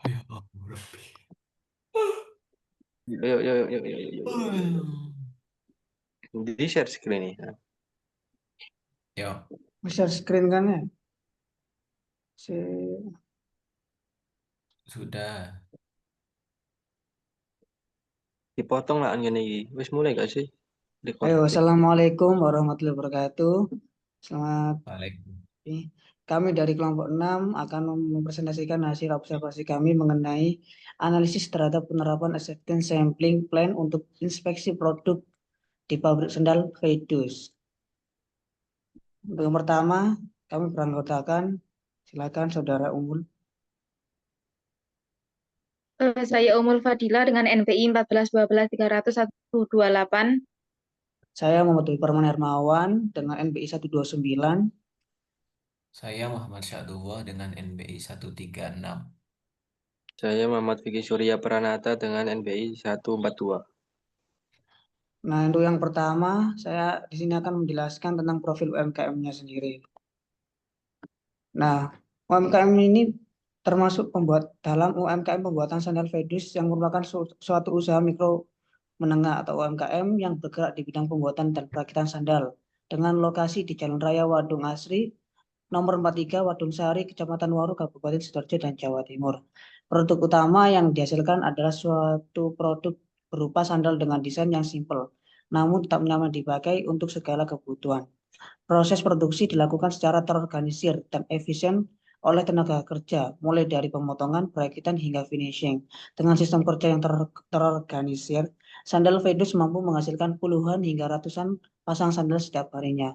Ya ampun, Rabbi. Yuk, yuk, yuk, yuk, yuk, yuk, yuk, yuk, yuk. Di share screen nih. Nah, Ya, Share screen kan ya? Si... sudah. dipotong lah gini. Wis mulai gak sih? Ayo, Recording. Assalamualaikum warahmatullahi wabarakatuh. Selamat Waalaikumsalam. pagi. Kami dari kelompok 6 akan mempresentasikan hasil observasi kami mengenai analisis terhadap penerapan acceptance sampling plan untuk inspeksi produk di pabrik sendal Vedus. Untuk yang pertama, kami beranggotakan, silakan Saudara Umul. Saya Umul Fadila dengan NPI 1412130128. Saya Muhammad Parman Hermawan dengan NBI 129. Saya Muhammad Syahduwa dengan NBI 136. Saya Muhammad Vicky Surya Pranata dengan NBI 142. Nah, untuk yang pertama, saya di sini akan menjelaskan tentang profil UMKM-nya sendiri. Nah, UMKM ini termasuk dalam UMKM pembuatan sandal Vedus yang merupakan suatu usaha mikro menengah atau UMKM yang bergerak di bidang pembuatan dan perakitan sandal dengan lokasi di Jalan Raya Wadung Asri, nomor 43 Wadung Sari, Kecamatan Waru, Kabupaten Sidoarjo, dan Jawa Timur. Produk utama yang dihasilkan adalah suatu produk berupa sandal dengan desain yang simpel, namun tetap nyaman dipakai untuk segala kebutuhan. Proses produksi dilakukan secara terorganisir dan efisien oleh tenaga kerja, mulai dari pemotongan, perakitan, hingga finishing. Dengan sistem kerja yang terorganisir, sandal Vedus mampu menghasilkan puluhan hingga ratusan pasang sandal setiap harinya.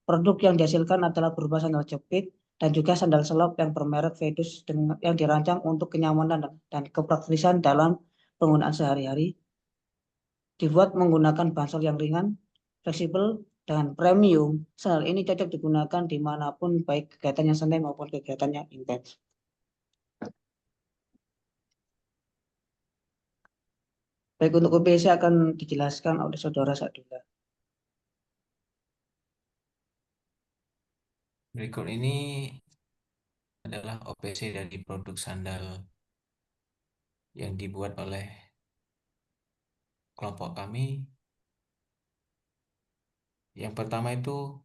Produk yang dihasilkan adalah berupa sandal jepit dan juga sandal selop yang bermerek Vedus yang dirancang untuk kenyamanan dan kepraktisan dalam penggunaan sehari-hari, dibuat menggunakan bahan yang ringan, fleksibel, dan premium. Sandal ini cocok digunakan dimanapun, baik kegiatannya santai maupun kegiatannya intens. Baik, untuk UPC akan dijelaskan oleh Saudara Sadula. Berikut ini adalah OPC dari produk sandal yang dibuat oleh kelompok kami. Yang pertama itu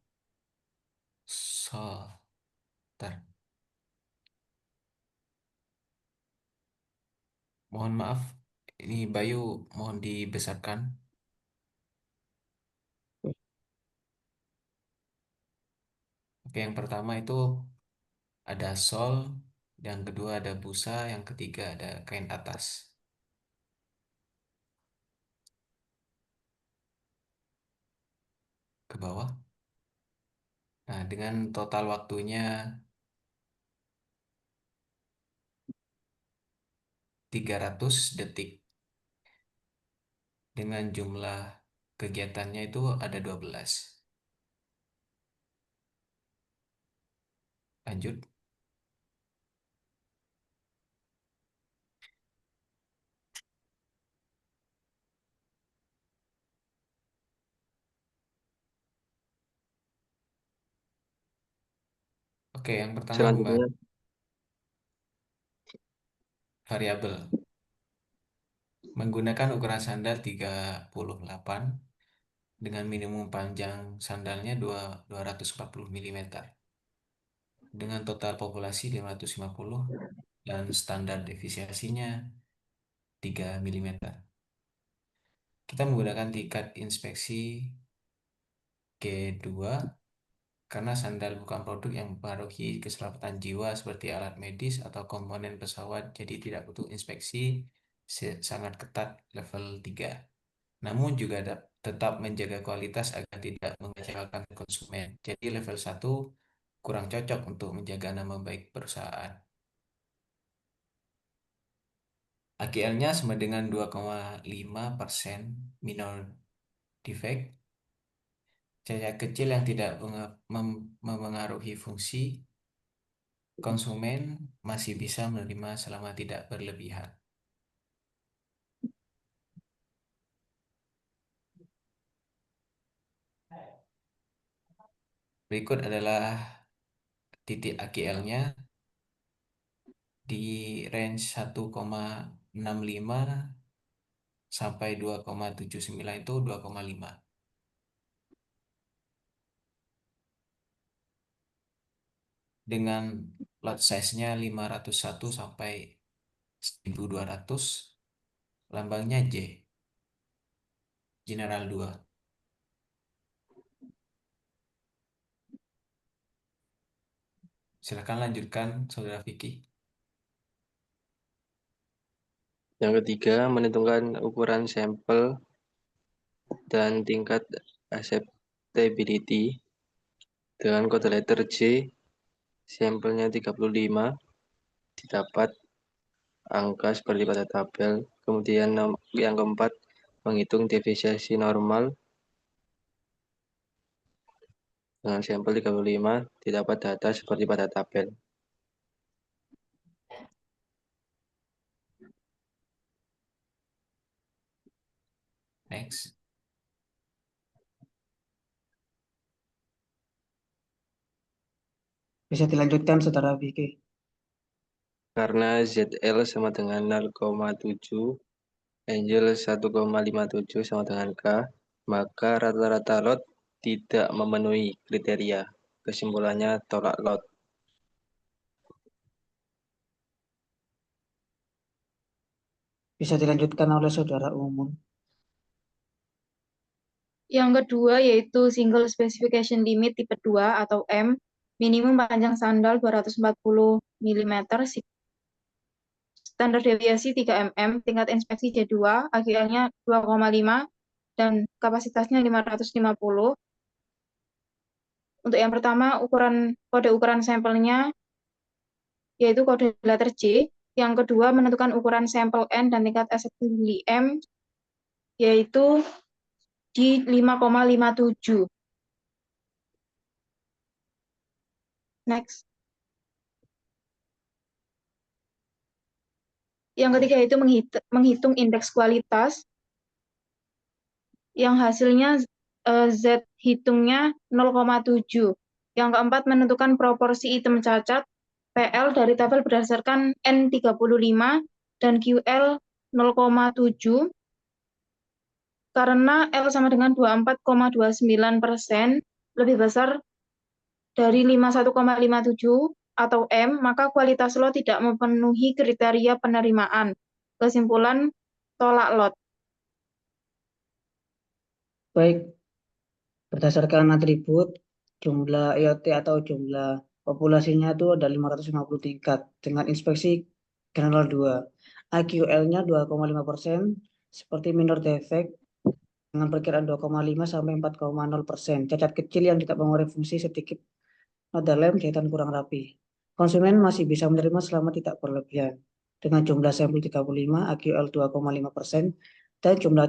sol. Bentar. Mohon maaf, ini Bayu mohon dibesarkan. Oke, yang pertama itu ada sol, yang kedua ada busa, yang ketiga ada kain atas. Ke bawah. Nah, dengan total waktunya 300 detik. Dengan jumlah kegiatannya itu ada 12. Lanjut. Oke, yang pertama Selanjutnya, membahas variabel. Menggunakan ukuran sandal 38 dengan minimum panjang sandalnya 240 mm. Dengan total populasi 550 dan standar defisiasinya 3 mm. Kita menggunakan tingkat inspeksi G2 karena sandal bukan produk yang mempengaruhi keselamatan jiwa seperti alat medis atau komponen pesawat, jadi tidak butuh inspeksi sangat ketat level 3. Namun juga tetap menjaga kualitas agar tidak mengecewakan konsumen. Jadi level 1 kurang cocok untuk menjaga nama baik perusahaan. AGL-nya sama dengan 2,5% minor defect. Cacat kecil yang tidak memengaruhi fungsi konsumen masih bisa menerima selama tidak berlebihan. Berikut adalah titik AGL-nya. di range 1,65 sampai 2,79 itu 2,5. Dengan lot size-nya 501 sampai 1200, lambangnya J, General 2. Silakan lanjutkan, Saudara Vicky. Yang ketiga, menentukan ukuran sampel dan tingkat acceptability dengan kode letter J, sampelnya 35, didapat angka seperti pada tabel. Kemudian yang keempat, menghitung deviasi normal dengan sampel 35, didapat data seperti pada tabel. Next. Bisa dilanjutkan, Saudara Vicky. Karena ZL sama dengan 0,7, Angel 1,57 sama dengan K, maka rata-rata lot tidak memenuhi kriteria. Kesimpulannya tolak lot. Bisa dilanjutkan oleh Saudara Umum. Yang kedua yaitu Single Specification Limit tipe 2 atau M, minimum panjang sandal 240 mm, standar deviasi 3 mm, tingkat inspeksi J2, AGL-nya 2,5, dan kapasitasnya 550. Untuk yang pertama, kode ukuran sampelnya yaitu kode letter J. Yang kedua, menentukan ukuran sampel N dan tingkat acceptability M, yaitu di 5,57. Next. Yang ketiga itu menghitung indeks kualitas, yang hasilnya Z hitungnya 0,7. Yang keempat, menentukan proporsi item cacat PL dari tabel berdasarkan N35 dan QL 0,7. Karena L sama dengan 24,29%, lebih besar dari 51,57 atau M, maka kualitas lot tidak memenuhi kriteria penerimaan. Kesimpulan, tolak lot. Baik, berdasarkan atribut, jumlah IoT atau jumlah populasinya itu ada 550 tingkat dengan inspeksi general 2. AQL-nya 2,5%, seperti minor defect dengan perkiraan 2,5 sampai 4,0%. Cacat kecil yang tidak mengurangi fungsi sedikit noda lem jahitan kurang rapi. Konsumen masih bisa menerima selama tidak berlebihan. Dengan jumlah sampel 35, AQL 2,5%, dan jumlah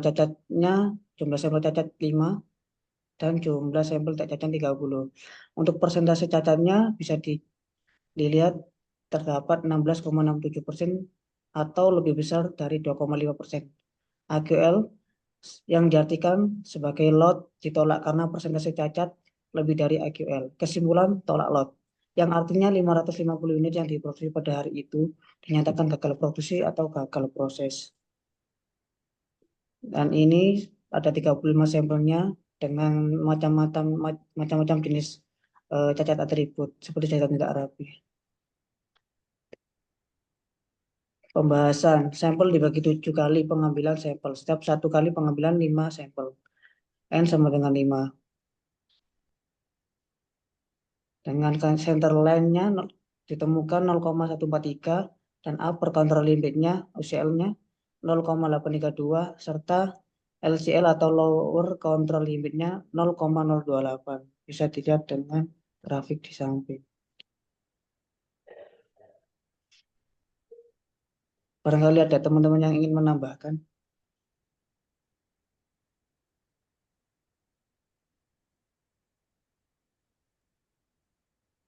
sampel cacat 5, dan jumlah sampel tak cacat 30. Untuk persentase cacatnya bisa dilihat terdapat 16,67% atau lebih besar dari 2,5%. AQL yang diartikan sebagai lot ditolak karena persentase cacat lebih dari AQL. Kesimpulan tolak lot, yang artinya 550 unit yang diproduksi pada hari itu dinyatakan gagal produksi atau gagal proses. Dan ini ada 35 sampelnya dengan macam-macam jenis cacat atribut seperti jahitan tidak rapi. Pembahasan sampel dibagi 7 kali pengambilan sampel. Setiap 1 kali pengambilan 5 sampel. N sama dengan 5. Dengan center line-nya ditemukan 0,143 dan upper control limit-nya UCL-nya 0,832 serta LCL atau lower control limit-nya 0,028. Bisa dilihat dengan grafik di samping. Barangkali ada teman-teman yang ingin menambahkan.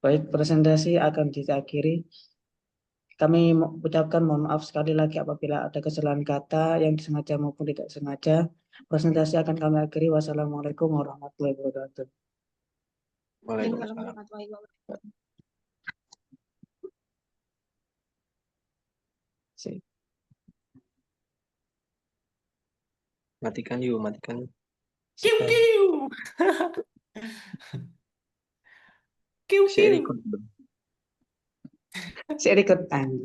Baik, presentasi akan diakhiri. Kami ucapkan mohon maaf sekali lagi apabila ada kesalahan kata yang disengaja maupun tidak sengaja. Presentasi akan kami akhiri. Wassalamualaikum warahmatullahi wabarakatuh. Waalaikumsalam. Warahmatullahi wabarakatuh. Matikan yuk, matikan. Kiu Stop. kiu. Kiu Saya kiu. record belum? Saya ikut anjing.